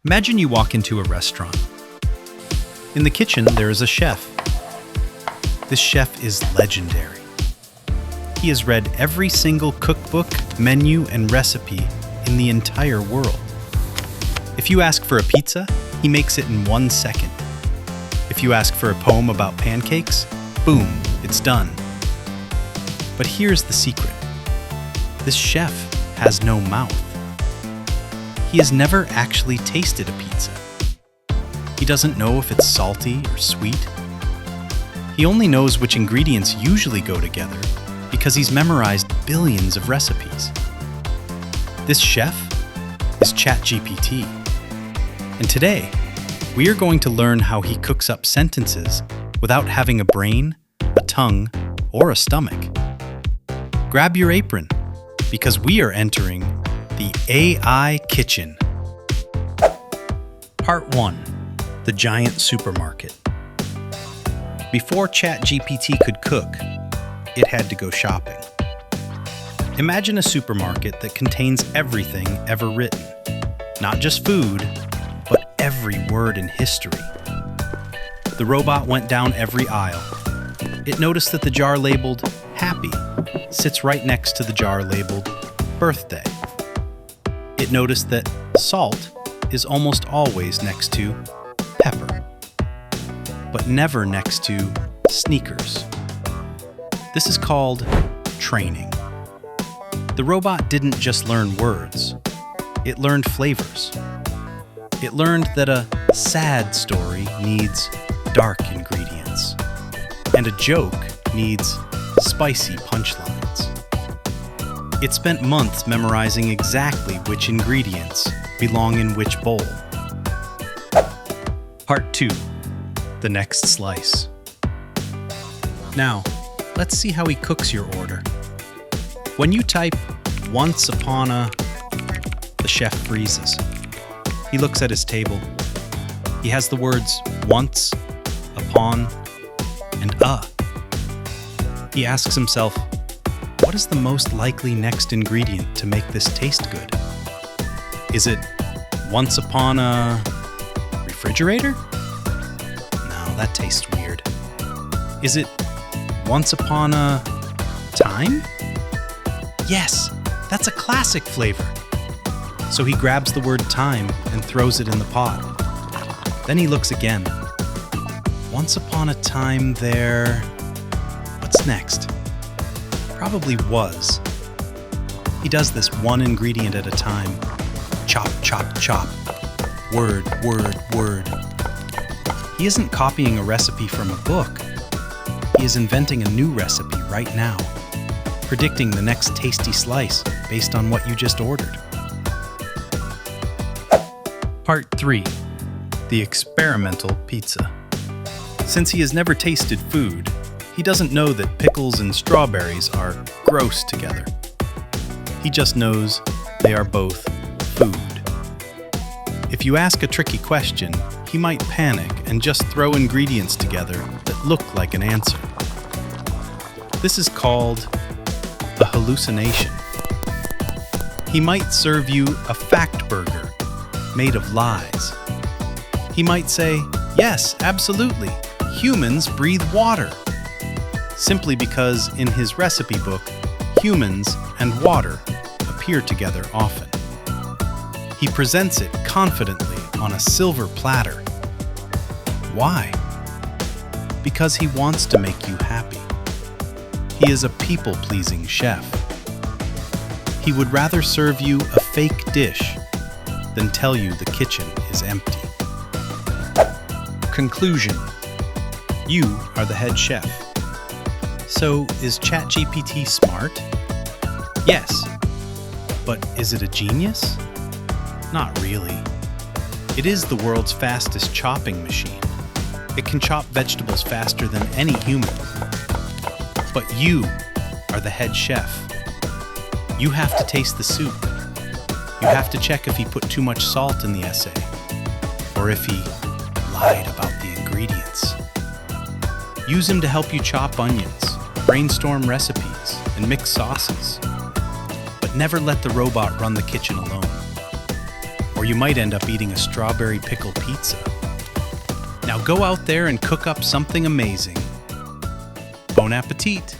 Imagine you walk into a restaurant. In the kitchen, there is a chef. This chef is legendary. He has read every single cookbook, menu, and recipe in the entire world. If you ask for a pizza, he makes it in 1 second. If you ask for a poem about pancakes, boom, it's done. But here's the secret. This chef has no mouth. He has never actually tasted a pizza. He doesn't know if it's salty or sweet. He only knows which ingredients usually go together because he's memorized billions of recipes. This chef is ChatGPT. And today, we are going to learn how he cooks up sentences without having a brain, a tongue, or a stomach. Grab your apron, because we are entering the AI kitchen. Part 1. The giant supermarket. Before ChatGPT could cook, it had to go shopping. Imagine a supermarket that contains everything ever written. Not just food, but every word in history. The robot went down every aisle. It noticed that the jar labeled "Happy" sits right next to the jar labeled "Birthday." It noticed that salt is almost always next to pepper, but never next to sneakers. This is called training. The robot didn't just learn words, it learned flavors. It learned that a sad story needs dark ingredients, and a joke needs spicy punchlines. It spent months memorizing exactly which ingredients belong in which bowl. Part 2. The next slice. Now, let's see how he cooks your order. When you type "once upon a," the chef freezes. He looks at his table. He has the words "once," "upon," and "a." He asks himself, what is the most likely next ingredient to make this taste good? Is it "once upon a refrigerator"? No, that tastes weird. Is it "once upon a time"? Yes, that's a classic flavor. So he grabs the word "time" and throws it in the pot. Then he looks again. Once upon a time there... What's next? Probably "was." He does this one ingredient at a time. Chop, chop, chop. Word, word, word. He isn't copying a recipe from a book. He is inventing a new recipe right now, predicting the next tasty slice based on what you just ordered. Part 3. The experimental pizza. Since he has never tasted food, he doesn't know that pickles and strawberries are gross together. He just knows they are both food. If you ask a tricky question, he might panic and just throw ingredients together that look like an answer. This is called the hallucination. He might serve you a fact burger made of lies. He might say, "Yes, absolutely, humans breathe water," simply because in his recipe book, humans and water appear together often. He presents it confidently on a silver platter. Why? Because he wants to make you happy. He is a people-pleasing chef. He would rather serve you a fake dish than tell you the kitchen is empty. Conclusion. You are the head chef. So, is ChatGPT smart? Yes. But is it a genius? Not really. It is the world's fastest chopping machine. It can chop vegetables faster than any human. But you are the head chef. You have to taste the soup. You have to check if he put too much salt in the essay, or if he lied about the ingredients. Use him to help you chop onions, brainstorm recipes, and mix sauces. But never let the robot run the kitchen alone, or you might end up eating a strawberry pickle pizza. Now go out there and cook up something amazing. Bon appetit!